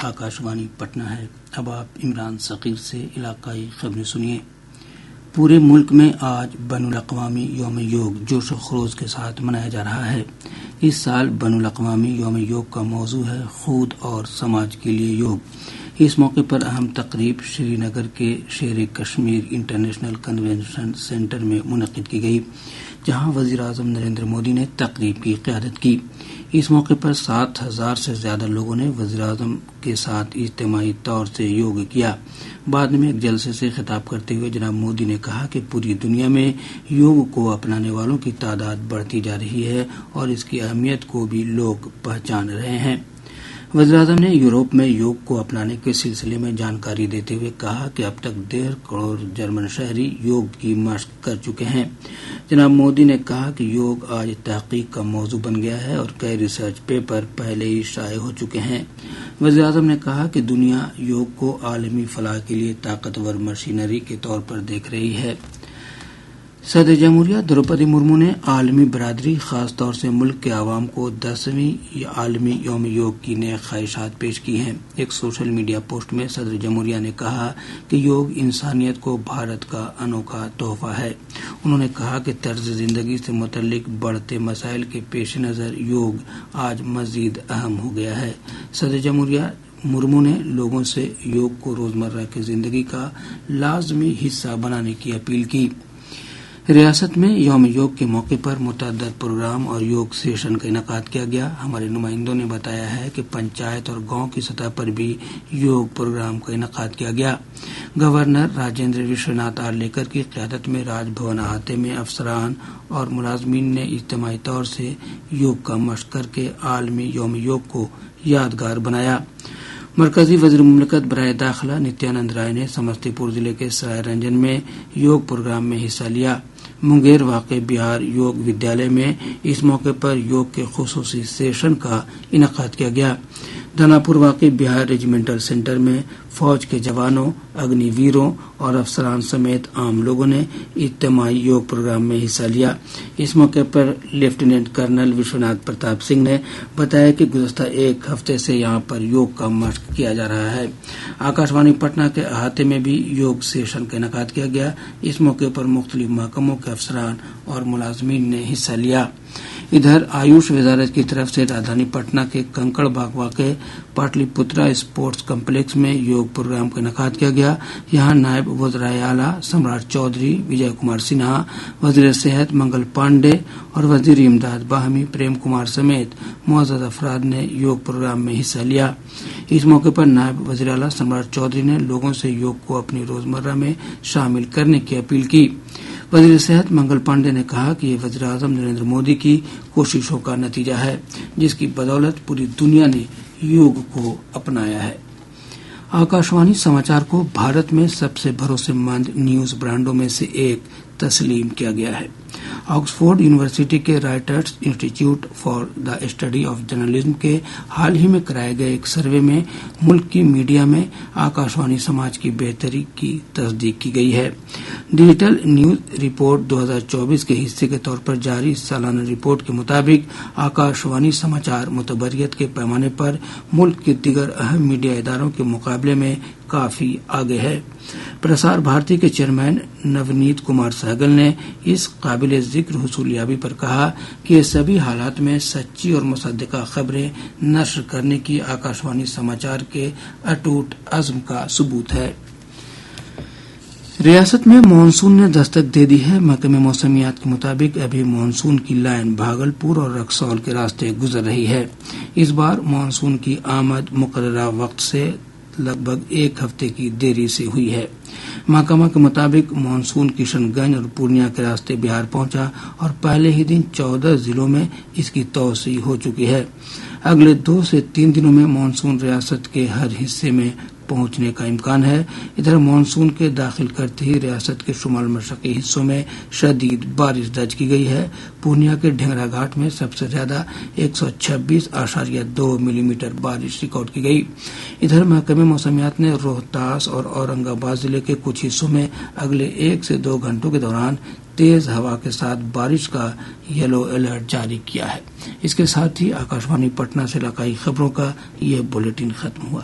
آکاشوانی پٹنہ ہے۔ اب آپ عمران ثقیل سے علاقائی خبریں سنیے۔ پورے ملک میں آج بین الاقوامی یوم یوگ جوش و خروش کے ساتھ منایا جا رہا ہے۔ اس سال بین الاقوامی یوم یوگ کا موضوع ہے خود اور سماج کے لیے یوگ۔ اس موقع پر اہم تقریب شری نگر کے شیر کشمیر انٹرنیشنل کنونشن سینٹر میں منعقد کی گئی، جہاں وزیر اعظم نریندر مودی نے تقریب کی قیادت کی۔ اس موقع پر 7,000 سے زیادہ لوگوں نے وزیر اعظم کے ساتھ اجتماعی طور سے یوگ کیا۔ بعد میں ایک جلسے سے خطاب کرتے ہوئے جناب مودی نے کہا کہ پوری دنیا میں یوگ کو اپنانے والوں کی تعداد بڑھتی جا رہی ہے اور اس کی اہمیت کو بھی لوگ پہچان رہے ہیں۔ وزیر اعظم نے یورپ میں یوگ کو اپنانے کے سلسلے میں جانکاری دیتے ہوئے کہا کہ اب تک 1.5 کروڑ جرمن شہری یوگ کی مشق کر چکے ہیں۔ جناب مودی نے کہا کہ یوگ آج تحقیق کا موضوع بن گیا ہے اور کئی ریسرچ پیپر پہلے ہی شائع ہو چکے ہیں۔ وزیر اعظم نے کہا کہ دنیا یوگ کو عالمی فلاح کے لیے طاقتور مشینری کے طور پر دیکھ رہی ہے۔ صدر جمہوریہ دروپدی مرمو نے عالمی برادری، خاص طور سے ملک کے عوام کو 10ویں عالمی یوم یوگ کی نیک خواہشات پیش کی ہیں۔ ایک سوشل میڈیا پوسٹ میں صدر جمہوریہ نے کہا کہ یوگ انسانیت کو بھارت کا انوکھا تحفہ ہے۔ انہوں نے کہا کہ طرز زندگی سے متعلق بڑھتے مسائل کے پیش نظر یوگ آج مزید اہم ہو گیا ہے۔ صدر جمہوریہ مرمو نے لوگوں سے یوگ کو روزمرہ کی زندگی کا لازمی حصہ بنانے کی اپیل کی۔ ریاست میں یوم یوگ کے موقع پر متعدد پروگرام اور یوگ سیشن کا انعقاد کیا گیا۔ ہمارے نمائندوں نے بتایا ہے کہ پنچایت اور گاؤں کی سطح پر بھی یوگ پروگرام کا انعقاد کیا گیا۔ گورنر راجندر وشوناتھ آرلیکر کی قیادت میں راج بھون احاطے میں افسران اور ملازمین نے اجتماعی طور سے یوگ کا مشق کر کے عالمی یوم یوگ کو یادگار بنایا۔ مرکزی وزیر مملکت برائے داخلہ نتیانند رائے نے سمستی پور ضلع کے سرائے رنجن میں یوگ پروگرام میں حصہ لیا۔ منگیر واقع بہار یوگ ودیالیہ میں اس موقع پر یوگ کے خصوصی سیشن کا انعقاد کیا گیا۔ داناپور واقع بہار ریجیمنٹل سینٹر میں فوج کے جوانوں، اگنی ویروں اور افسران سمیت عام لوگوں نے اجتماعی یوگ پروگرام میں حصہ لیا۔ اس موقع پر لیفٹیننٹ کرنل وشوناتھ پرتاپ سنگھ نے بتایا کہ گزشتہ ایک ہفتے سے یہاں پر یوگ کا مشق کیا جا رہا ہے۔ آکاشوانی پٹنہ کے احاطے میں بھی یوگ سیشن کا انعقاد کیا گیا۔ اس موقع پر مختلف محکموں کے افسران اور ملازمین نے حصہ لیا۔ ادھر آیوش وزارت کی طرف سے راجدھانی پٹنہ کے کنکڑ باغ واقع پاٹلی پترا اسپورٹس کمپلیکس میں یوگ پروگرام کا انعقاد کیا گیا۔ یہاں نائب وزرائے اعلیٰ سمراٹ چودھری، وجے کمار سنہا، وزیر صحت منگل پانڈے اور وزیر امداد باہمی پریم کمار سمیت معزز افراد نے یوگ پروگرام میں حصہ لیا۔ اس موقع پر نائب وزیر اعلیٰ سمراٹ چودھری نے لوگوں سے یوگ کو اپنی روزمرہ میں شامل کرنے کی اپیل کی۔ وزیر صحت منگل پانڈے نے کہا کہ یہ وزیر اعظم نریندر مودی کی کوششوں کا نتیجہ ہے، جس کی بدولت پوری دنیا نے یوگ کو اپنایا ہے۔ آکاشوانی سماچار کو بھارت میں سب سے بھروسے مند نیوز برانڈوں میں سے ایک تسلیم کیا گیا ہے۔ آکسفورڈ یونیورسٹی کے رائٹرز انسٹی ٹیوٹ for the study of journalism کے حال ہی میں کرائے گئے ایک سروے میں ملک کی میڈیا میں آکاشوانی سماج کی بہتری کی تصدیق کی گئی ہے۔ ڈیجیٹل نیوز رپورٹ 2024 کے حصے کے طور پر جاری سالانہ رپورٹ کے مطابق آکاشوانی سماچار متبریت کے پیمانے پر ملک کے دیگر اہم میڈیا اداروں کے مقابلے میں کافی آگے ہے۔ پرسار بھارتی کے چیئرمین نونیت کمار سہگل نے اس قابل ذکر حصولیابی پر کہا کہ یہ سبھی حالات میں سچی اور مصدقہ خبریں نشر کرنے کی آکاشوانی سماچار کے اٹوٹ عزم کا ثبوت ہے۔ ریاست میں مانسون نے دستک دے دی ہے۔ محکمہ موسمیات کے مطابق ابھی مانسون کی لائن بھاگلپور اور رکسول کے راستے گزر رہی ہے۔ اس بار مانسون کی آمد مقررہ وقت سے لگ بھگ ایک ہفتے کی دیری سے ہوئی ہے۔ محکمہ کے مطابق مانسون کشن گنج اور پورنیہ کے راستے بہار پہنچا اور پہلے ہی دن 14 ضلعوں میں اس کی توسیع ہو چکی ہے۔ اگلے 2 سے 3 دنوں میں مانسون ریاست کے ہر حصے میں پہنچنے کا امکان ہے۔ ادھر مانسون کے داخل کرتے ہی ریاست کے شمال مشرقی حصوں میں شدید بارش درج کی گئی ہے۔ پورنیہ کے ڈھنگرا گھاٹ میں سب سے زیادہ 126.2 ملی میٹر بارش ریکارڈ کی گئی۔ ادھر محکمہ موسمیات نے روہتاس اور اورنگ آباد ضلع کے کچھ حصوں میں اگلے 1 سے 2 گھنٹوں کے دوران تیز ہوا کے ساتھ بارش کا یلو الرٹ جاری کیا ہے۔ اس کے ساتھ ہی آکاشوانی پٹنہ سے علاقائی خبروں کا یہ بلیٹن ختم ہوا۔